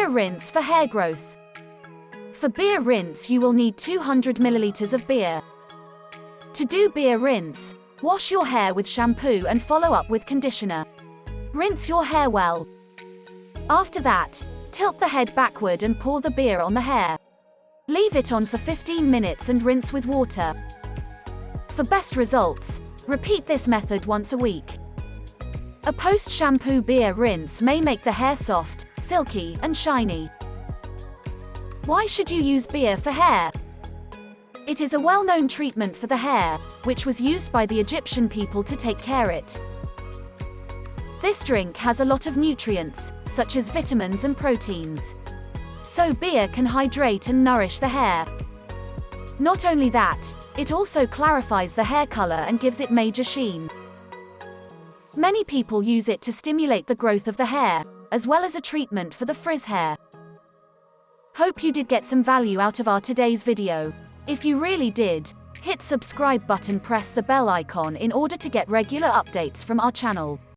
Beer rinse for hair growth. For beer rinse you will need 200 milliliters of beer. To do beer rinse, wash your hair with shampoo and follow up with conditioner. Rinse your hair well. After that, tilt the head backward and pour the beer on the hair. Leave it on for 15 minutes and rinse with water. For best results, repeat this method once a week. A post-shampoo beer rinse may make the hair soft, silky, and shiny. Why should you use beer for hair? It is a well-known treatment for the hair, which was used by the Egyptian people to take care of it. This drink has a lot of nutrients, such as vitamins and proteins. So beer can hydrate and nourish the hair. Not only that, it also clarifies the hair color and gives it major sheen. Many people use it to stimulate the growth of the hair, as well as a treatment for the frizz hair. Hope you did get some value out of our today's video. If you really did, hit subscribe button, press the bell icon in order to get regular updates from our channel.